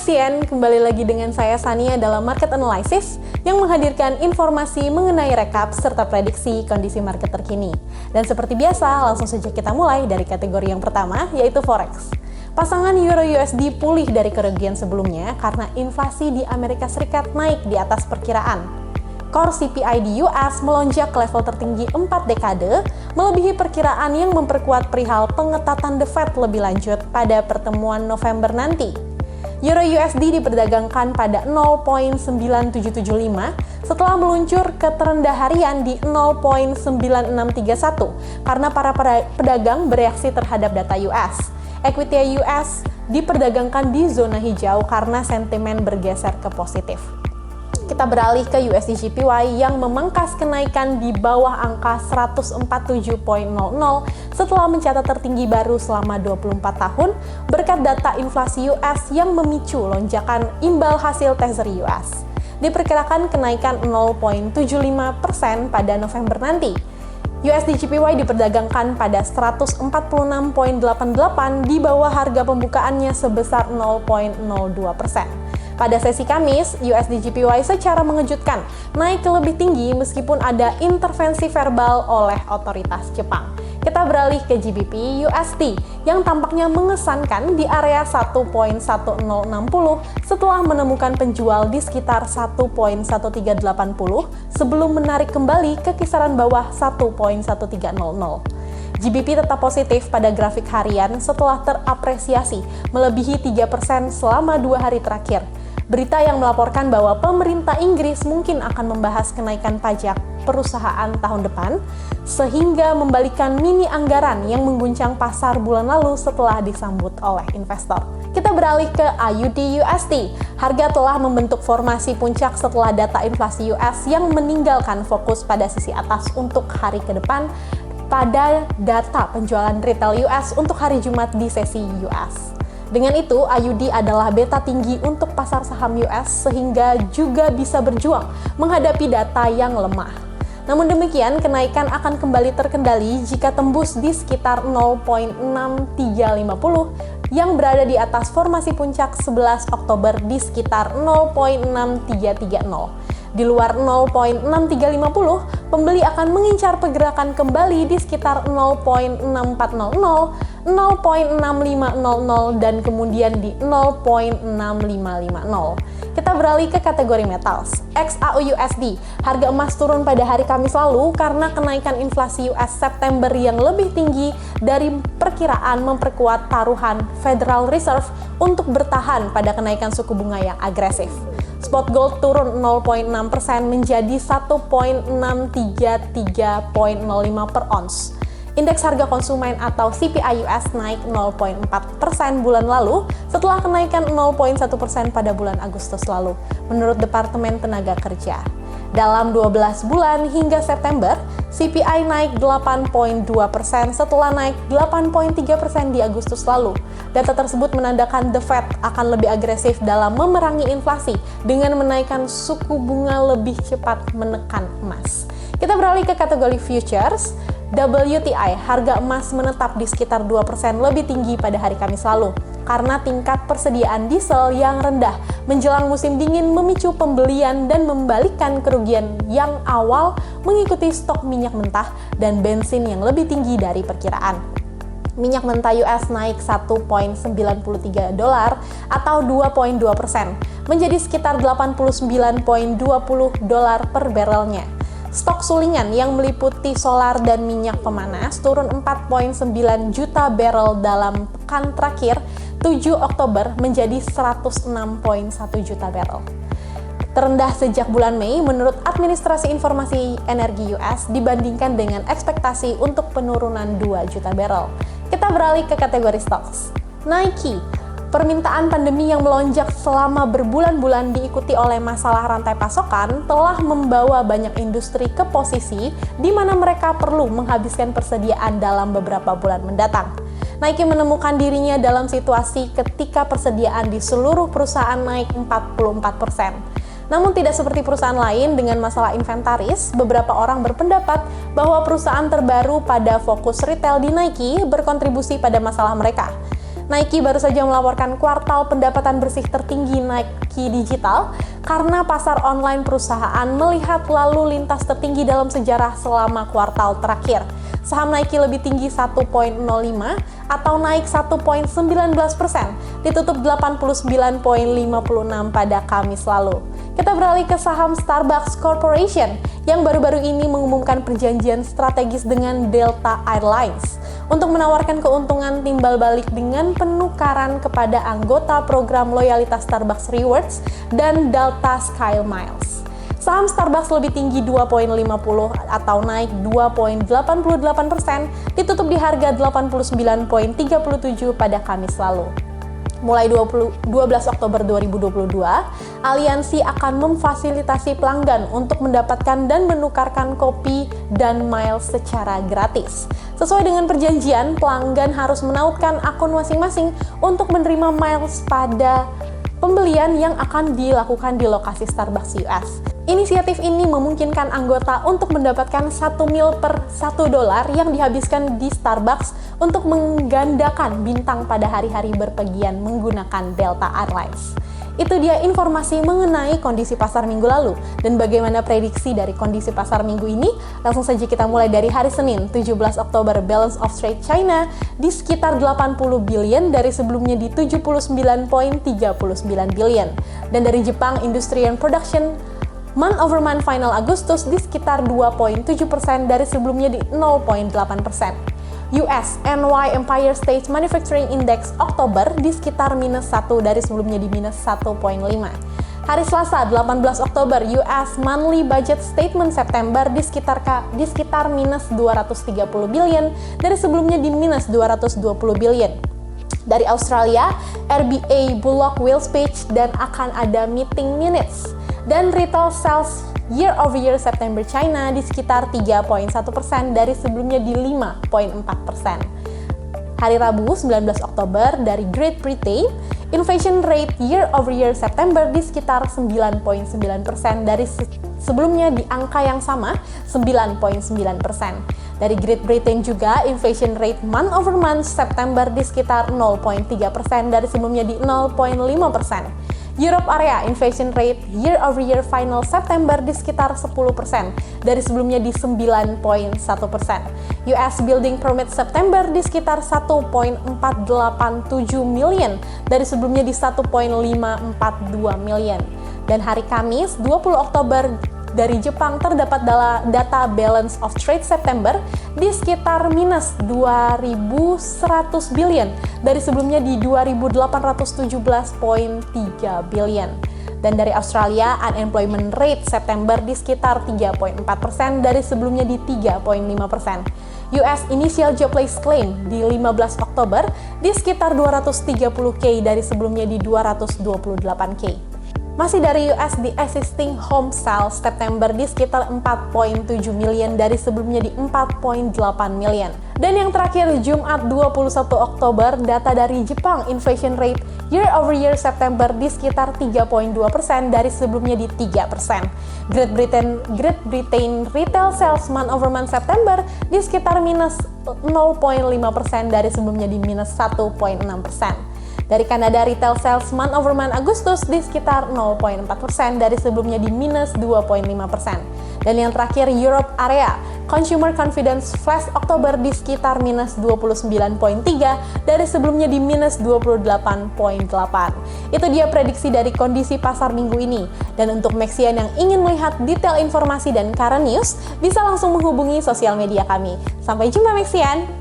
CN, kembali lagi dengan saya Sania dalam Market Analysis yang menghadirkan informasi mengenai rekap serta prediksi kondisi market terkini. Dan seperti biasa, langsung saja kita mulai dari kategori yang pertama, yaitu Forex. Pasangan Euro USD pulih dari kerugian sebelumnya karena inflasi di Amerika Serikat naik di atas perkiraan. Core CPI di US melonjak ke level tertinggi 4 dekade, melebihi perkiraan yang memperkuat perihal pengetatan The Fed lebih lanjut pada pertemuan November nanti. Euro USD diperdagangkan pada 0.9775 setelah meluncur ke terendah harian di 0.9631 karena para pedagang bereaksi terhadap data US. Equity US diperdagangkan di zona hijau karena sentimen bergeser ke positif. Kita beralih ke USD JPY yang memangkas kenaikan di bawah angka 147.00 setelah mencatat tertinggi baru selama 24 tahun berkat data inflasi US yang memicu lonjakan imbal hasil Treasury US. Diperkirakan kenaikan 0.75% pada November nanti. USD JPY diperdagangkan pada 146.88 di bawah harga pembukaannya sebesar 0.02%. Pada sesi Kamis, USD JPY secara mengejutkan naik lebih tinggi meskipun ada intervensi verbal oleh otoritas Jepang. Kita beralih ke GBP USD yang tampaknya mengesankan di area 1.1060 setelah menemukan penjual di sekitar 1.1380 sebelum menarik kembali ke kisaran bawah 1.1300. GBP tetap positif pada grafik harian setelah terapresiasi melebihi 3% selama 2 hari terakhir. Berita yang melaporkan bahwa pemerintah Inggris mungkin akan membahas kenaikan pajak perusahaan tahun depan, sehingga membalikan mini anggaran yang mengguncang pasar bulan lalu setelah disambut oleh investor. Kita beralih ke AUD USD. Harga telah membentuk formasi puncak setelah data inflasi US yang meninggalkan fokus pada sisi atas untuk hari ke depan pada data penjualan retail US untuk hari Jumat di sesi US. Dengan itu, AUD adalah beta tinggi untuk pasar saham US sehingga juga bisa berjuang menghadapi data yang lemah. Namun demikian, kenaikan akan kembali terkendali jika tembus di sekitar 0.6350 yang berada di atas formasi puncak 11 Oktober di sekitar 0.6330. Di luar 0.6350, pembeli akan mengincar pergerakan kembali di sekitar 0.6400, 0.6500, dan kemudian di 0.6550. Kita beralih ke kategori metals. XAU-USD, harga emas turun pada hari Kamis lalu karena kenaikan inflasi US September yang lebih tinggi dari perkiraan memperkuat taruhan Federal Reserve untuk bertahan pada kenaikan suku bunga yang agresif. Spot gold turun 0.6% menjadi 1.633.05 per ons. Indeks harga konsumen atau CPI US naik 0.4% bulan lalu setelah kenaikan 0.1% pada bulan Agustus lalu, menurut Departemen Tenaga Kerja. Dalam 12 bulan hingga September, CPI naik 8.2% setelah naik 8.3% di Agustus lalu. Data tersebut menandakan The Fed akan lebih agresif dalam memerangi inflasi dengan menaikkan suku bunga lebih cepat menekan emas. Kita beralih ke kategori futures. WTI, harga emas menetap di sekitar 2% lebih tinggi pada hari Kamis lalu karena tingkat persediaan diesel yang rendah menjelang musim dingin memicu pembelian dan membalikkan kerugian yang awal mengikuti stok minyak mentah dan bensin yang lebih tinggi dari perkiraan. Minyak mentah US naik 1.93 dolar atau 2.2% menjadi sekitar 89.20 dolar per barrelnya. Stok sulingan yang meliputi solar dan minyak pemanas turun 4.9 juta barrel dalam pekan terakhir 7 Oktober menjadi 106.1 juta barrel. Terendah sejak bulan Mei menurut Administrasi Informasi Energi US dibandingkan dengan ekspektasi untuk penurunan 2 juta barrel. Kita beralih ke kategori stocks. Nike. Permintaan pandemi yang melonjak selama berbulan-bulan diikuti oleh masalah rantai pasokan telah membawa banyak industri ke posisi di mana mereka perlu menghabiskan persediaan dalam beberapa bulan mendatang. Nike menemukan dirinya dalam situasi ketika persediaan di seluruh perusahaan naik 44%. Namun tidak seperti perusahaan lain dengan masalah inventaris, beberapa orang berpendapat bahwa perusahaan terbaru pada fokus retail di Nike berkontribusi pada masalah mereka. Nike baru saja melaporkan kuartal pendapatan bersih tertinggi Nike Digital karena pasar online perusahaan melihat lalu lintas tertinggi dalam sejarah selama kuartal terakhir. Saham Nike lebih tinggi 1,05 atau naik 1,19%, ditutup 89,56 pada Kamis lalu. Kita beralih ke saham Starbucks Corporation yang baru-baru ini mengumumkan perjanjian strategis dengan Delta Airlines untuk menawarkan keuntungan timbal balik dengan penukaran kepada anggota program loyalitas Starbucks Rewards dan Delta SkyMiles. Saham Starbucks lebih tinggi 2,50 atau naik 2,88%, ditutup di harga 89,37 pada Kamis lalu. Mulai 12 Oktober 2022, aliansi akan memfasilitasi pelanggan untuk mendapatkan dan menukarkan kopi dan miles secara gratis. Sesuai dengan perjanjian, pelanggan harus menautkan akun masing-masing untuk menerima miles pada pembelian yang akan dilakukan di lokasi Starbucks US. Inisiatif ini memungkinkan anggota untuk mendapatkan 1 mil per $1 yang dihabiskan di Starbucks untuk menggandakan bintang pada hari-hari berpergian menggunakan Delta Airlines. Itu dia informasi mengenai kondisi pasar minggu lalu. Dan bagaimana prediksi dari kondisi pasar minggu ini? Langsung saja kita mulai dari hari Senin, 17 Oktober, balance of trade China di sekitar 80 billion dari sebelumnya di 79,39 billion. Dan dari Jepang, industry and production month over month final Agustus di sekitar 2,7% dari sebelumnya di 0,8%. US NY Empire State Manufacturing Index Oktober di sekitar -1 dari sebelumnya di -1,5. Hari Selasa 18 Oktober US Monthly Budget Statement September di sekitar -230 billion dari sebelumnya di -220 billion. Dari Australia, RBA Bullock Wills Page dan akan ada meeting minutes. Dan retail sales year-over-year September China di sekitar 3,1% dari sebelumnya di 5,4%. Hari Rabu 19 Oktober dari Great Britain, inflation rate year-over-year September di sekitar 9,9% dari sebelumnya di angka yang sama 9,9%. Dari Great Britain juga, inflation rate month-over-month September di sekitar 0,3% dari sebelumnya di 0,5%. Europe area inflation rate year-over-year final September di sekitar 10% dari sebelumnya di 9,1%. US building permit September di sekitar 1,487 million dari sebelumnya di 1,542 million. Dan hari Kamis 20 Oktober dari Jepang terdapat data balance of trade September di sekitar -2.100 billion dari sebelumnya di 2.817,3 billion. Dan dari Australia, unemployment rate September di sekitar 3,4% dari sebelumnya di 3,5%. US initial jobless claim di 15 Oktober di sekitar 230K dari sebelumnya di 228K. Masih dari US, di existing home sales September di sekitar 4,7 million dari sebelumnya di 4,8 million. Dan yang terakhir, Jumat 21 Oktober, data dari Jepang inflation rate year-over-year September di sekitar 3,2% dari sebelumnya di 3%. Great Britain retail sales month-over-month September di sekitar -0,5% dari sebelumnya di -1,6%. Dari Kanada, retail sales month-over-month Agustus di sekitar 0,4% dari sebelumnya di -2,5%. Dan yang terakhir, Europe area, consumer confidence flash Oktober di sekitar -29,3 dari sebelumnya di -28,8. Itu dia prediksi dari kondisi pasar minggu ini. Dan untuk Mexian yang ingin melihat detail informasi dan current news, bisa langsung menghubungi sosial media kami. Sampai jumpa Mexian!